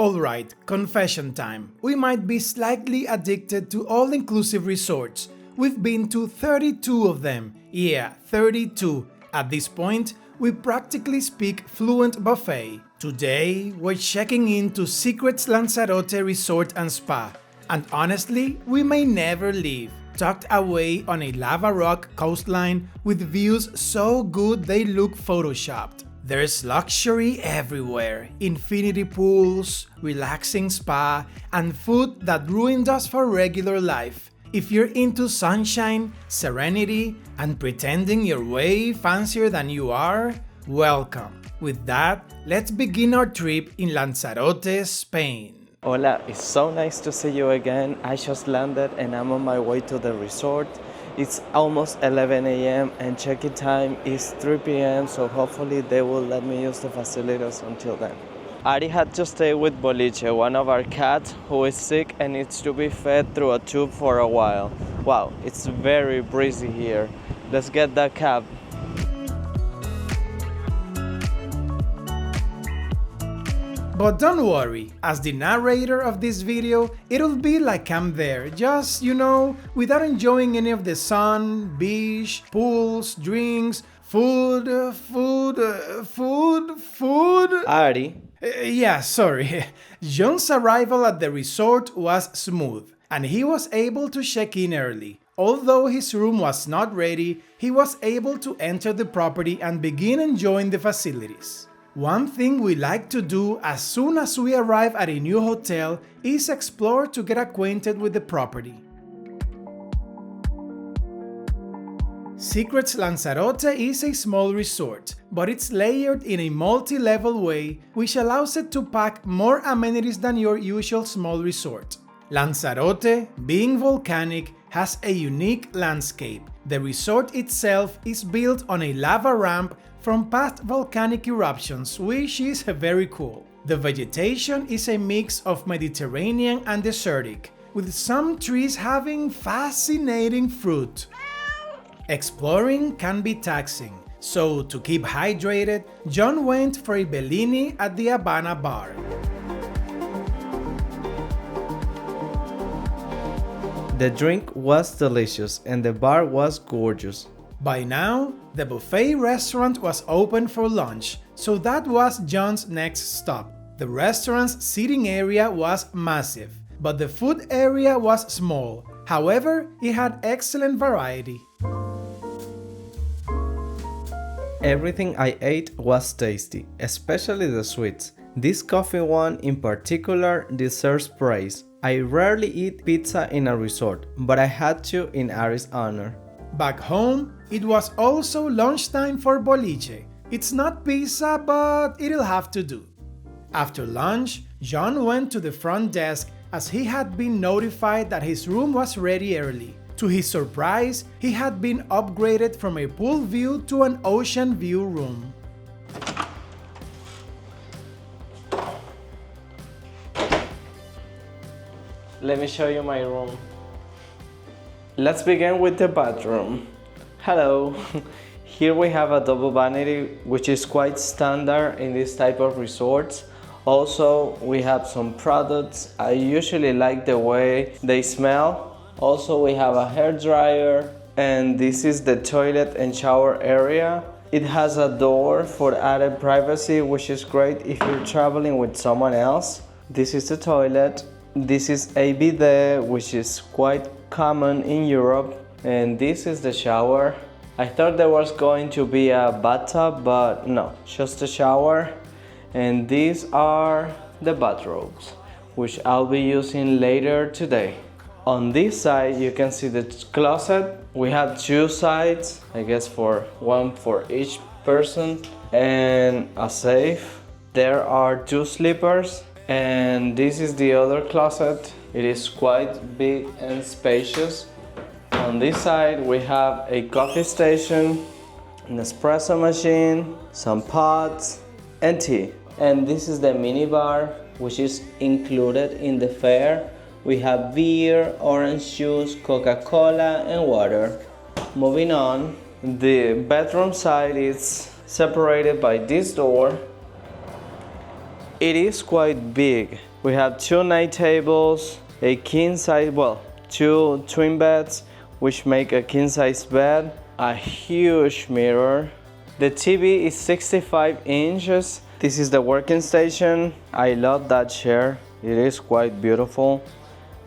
Alright, confession time. We might be slightly addicted to all-inclusive resorts. We've been to 32 of them. Yeah, 32. At this point, we practically speak fluent buffet. Today, we're checking into Secrets Lanzarote Resort and Spa. And honestly, we may never leave. Tucked away on a lava rock coastline with views so good they look photoshopped. There's luxury everywhere, infinity pools, relaxing spa, and food that ruined us for regular life. If you're into sunshine, serenity, and pretending you're way fancier than you are, welcome. With that, let's begin our trip in Lanzarote, Spain. Hola, it's so nice to see you again. I just landed and I'm on my way to the resort. It's almost 11 a.m. and check-in time is 3 p.m. so hopefully they will let me use the facilities until then. Ari had to stay with Boliche, one of our cats who is sick and needs to be fed through a tube for a while. Wow, it's very breezy here. Let's get that cab. But don't worry, as the narrator of this video, it'll be like I'm there, just, without enjoying any of the sun, beach, pools, drinks, food. Ari? Yeah, sorry. John's arrival at the resort was smooth, and he was able to check in early. Although his room was not ready, he was able to enter the property and begin enjoying the facilities. One thing we like to do as soon as we arrive at a new hotel is explore to get acquainted with the property. Secrets Lanzarote is a small resort, but it's layered in a multi-level way which allows it to pack more amenities than your usual small resort. Lanzarote, being volcanic, has a unique landscape. The resort itself is built on a lava ramp from past volcanic eruptions, which is very cool. The vegetation is a mix of Mediterranean and desertic, with some trees having fascinating fruit. Exploring can be taxing, so to keep hydrated, John went for a Bellini at the Habana bar. The drink was delicious and the bar was gorgeous. By now, the buffet restaurant was open for lunch, so that was John's next stop. The restaurant's seating area was massive, but the food area was small. However, it had excellent variety. Everything I ate was tasty, especially the sweets. This coffee one in particular deserves praise. I rarely eat pizza in a resort, but I had to in Ari's honor. Back home, it was also lunchtime for Boliche. It's not pizza, but it'll have to do. After lunch, John went to the front desk as he had been notified that his room was ready early. To his surprise, he had been upgraded from a pool view to an ocean view room. Let me show you my room. Let's begin with the bathroom. Hello. Here we have a double vanity, which is quite standard in this type of resorts. Also, we have some products. I usually like the way they smell. Also, we have a hair dryer, and this is the toilet and shower area. It has a door for added privacy, which is great if you're traveling with someone else. This is the toilet. This is a bidet, which is quite common in Europe, and this is the shower. I thought there was going to be a bathtub, but no, just a shower. And these are the bathrobes, which I'll be using later today. On this side, you can see the closet. We have two sides, I guess one for each person, and a safe. There are two slippers, and this is the other closet. It is quite big and spacious. On this side, we have a coffee station, an espresso machine, some pots, and tea. And this is the mini bar, which is included in the fare. We have beer, orange juice, Coca-Cola, and water. Moving on, the bedroom side is separated by this door. It is quite big. We have 2 night tables, a king size, well, 2 twin beds, which make a king size bed, a huge mirror. The TV is 65 inches. This is the working station. I love that chair. It is quite beautiful.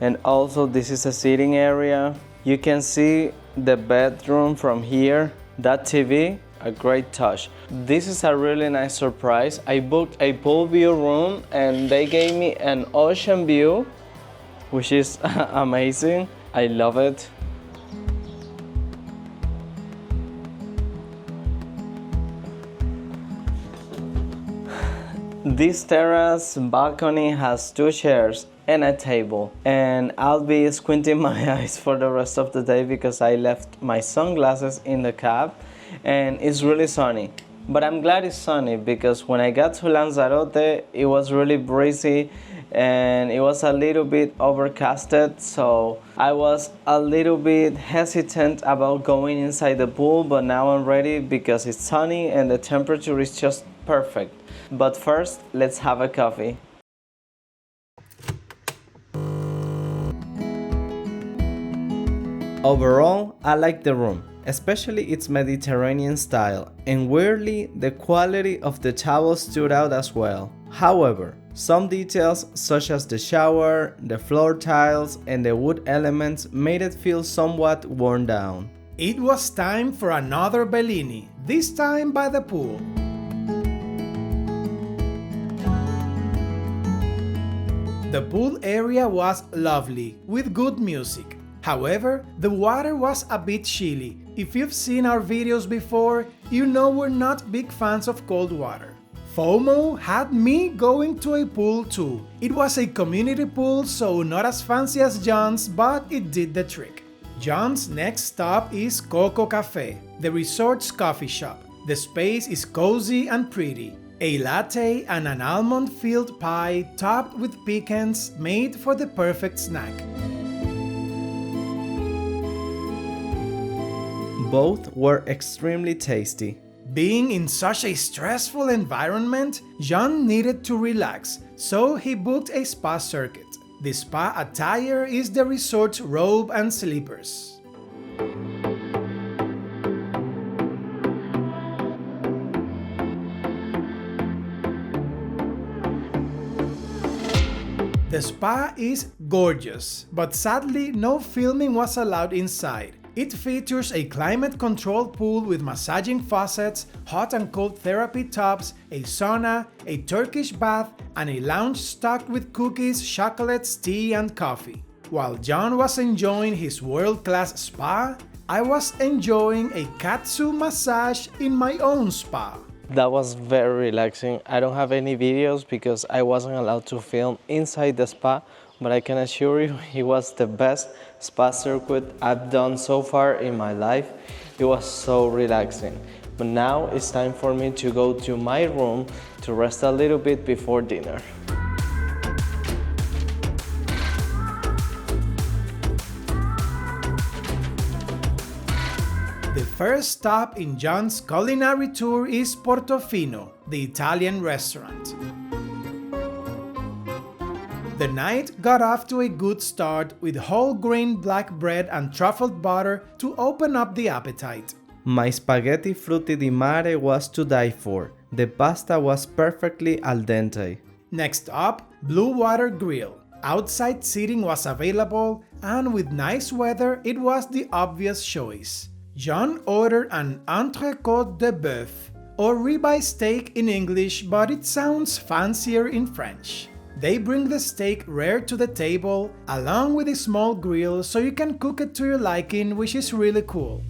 And also this is a sitting area. You can see the bedroom from here. That TV, a great touch. This is a really nice surprise. I booked a pool view room and they gave me an ocean view, which is amazing. I love it. This terrace balcony has 2 chairs and a table, and I'll be squinting my eyes for the rest of the day because I left my sunglasses in the cab and it's really sunny. But I'm glad it's sunny because when I got to Lanzarote it was really breezy and it was a little bit overcasted, so I was a little bit hesitant about going inside the pool, but now I'm ready because it's sunny and the temperature is just perfect. But first, let's have a coffee. Overall, I like the room, especially its Mediterranean style, and weirdly, the quality of the towels stood out as well. However, some details such as the shower, the floor tiles, and the wood elements made it feel somewhat worn down. It was time for another Bellini, this time by the pool. The pool area was lovely, with good music. However, the water was a bit chilly. If you've seen our videos before, you know we're not big fans of cold water. FOMO had me going to a pool too. It was a community pool, so not as fancy as John's, but it did the trick. John's next stop is Coco Cafe, the resort's coffee shop. The space is cozy and pretty. A latte and an almond-filled pie topped with pecans made for the perfect snack. Both were extremely tasty. Being in such a stressful environment, John needed to relax, so he booked a spa circuit. The spa attire is the resort's robe and slippers. The spa is gorgeous, but sadly no filming was allowed inside. It features a climate-controlled pool with massaging faucets, hot and cold therapy tubs, a sauna, a Turkish bath, and a lounge stocked with cookies, chocolates, tea, and coffee. While John was enjoying his world-class spa, I was enjoying a katsu massage in my own spa. That was very relaxing. I don't have any videos because I wasn't allowed to film inside the spa, but I can assure you it was the best spa circuit I've done so far in my life. It was so relaxing. But now it's time for me to go to my room to rest a little bit before dinner. The first stop in John's culinary tour is Portofino, the Italian restaurant. The night got off to a good start with whole grain black bread and truffled butter to open up the appetite. My spaghetti frutti di mare was to die for. The pasta was perfectly al dente. Next up, Blue Water Grill. Outside seating was available, and with nice weather, it was the obvious choice. John ordered an entrecôte de bœuf, or ribeye steak in English, but it sounds fancier in French. They bring the steak rare to the table, along with a small grill so you can cook it to your liking, which is really cool.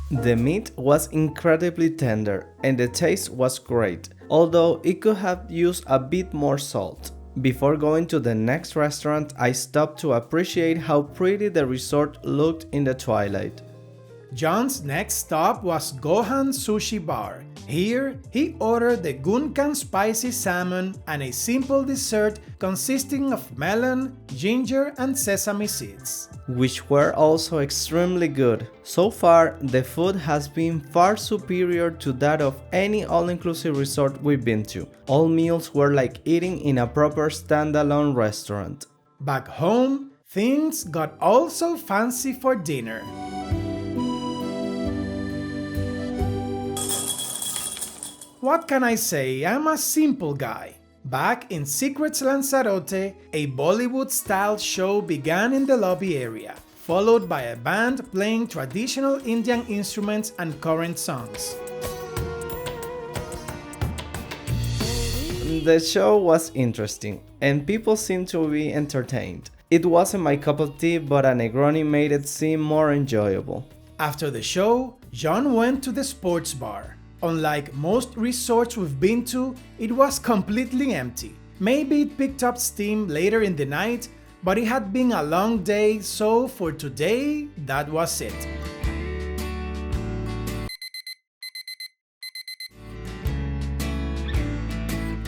The meat was incredibly tender and the taste was great, although it could have used a bit more salt. Before going to the next restaurant, I stopped to appreciate how pretty the resort looked in the twilight. John's next stop was Gohan Sushi Bar, Here, he ordered the Gunkan spicy salmon and a simple dessert consisting of melon, ginger, and sesame seeds, which were also extremely good. So far, the food has been far superior to that of any all-inclusive resort we've been to. All meals were like eating in a proper standalone restaurant. Back home, things got also fancy for dinner. What can I say? I'm a simple guy. Back in Secrets Lanzarote, a Bollywood-style show began in the lobby area, followed by a band playing traditional Indian instruments and current songs. The show was interesting, and people seemed to be entertained. It wasn't my cup of tea, but a Negroni made it seem more enjoyable. After the show, John went to the sports bar. Unlike most resorts we've been to, it was completely empty. Maybe it picked up steam later in the night, but it had been a long day, so for today, that was it.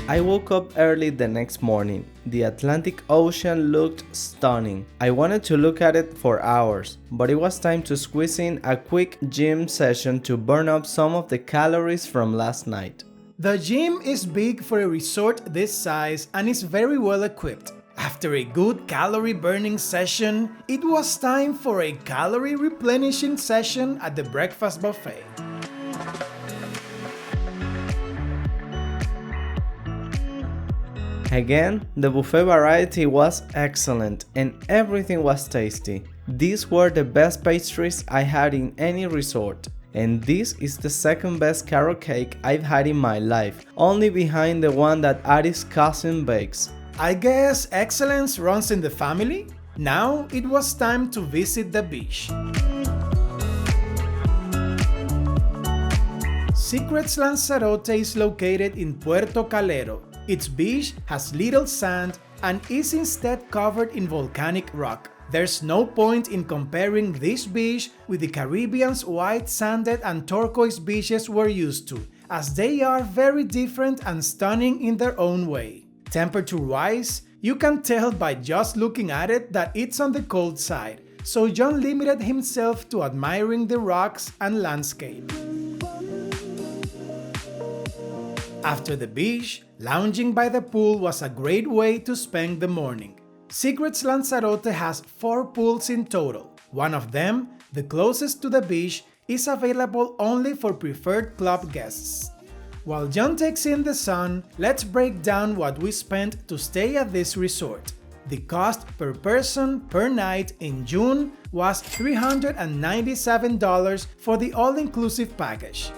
I woke up early the next morning. The Atlantic Ocean looked stunning. I wanted to look at it for hours, but it was time to squeeze in a quick gym session to burn up some of the calories from last night. The gym is big for a resort this size and is very well equipped. After a good calorie burning session, it was time for a calorie replenishing session at the breakfast buffet. Again, the buffet variety was excellent and everything was tasty. These were the best pastries I had in any resort. And this is the second best carrot cake I've had in my life, only behind the one that Ari's cousin bakes. I guess excellence runs in the family? Now it was time to visit the beach. Secrets Lanzarote is located in Puerto Calero. Its beach has little sand and is instead covered in volcanic rock. There's no point in comparing this beach with the Caribbean's white sanded and turquoise beaches we're used to, as they are very different and stunning in their own way. Temperature-wise, you can tell by just looking at it that it's on the cold side, so John limited himself to admiring the rocks and landscape. After the beach, lounging by the pool was a great way to spend the morning. Secrets Lanzarote has 4 pools in total. One of them, the closest to the beach, is available only for preferred club guests. While John takes in the sun, let's break down what we spent to stay at this resort. The cost per person per night in June was $397 for the all-inclusive package.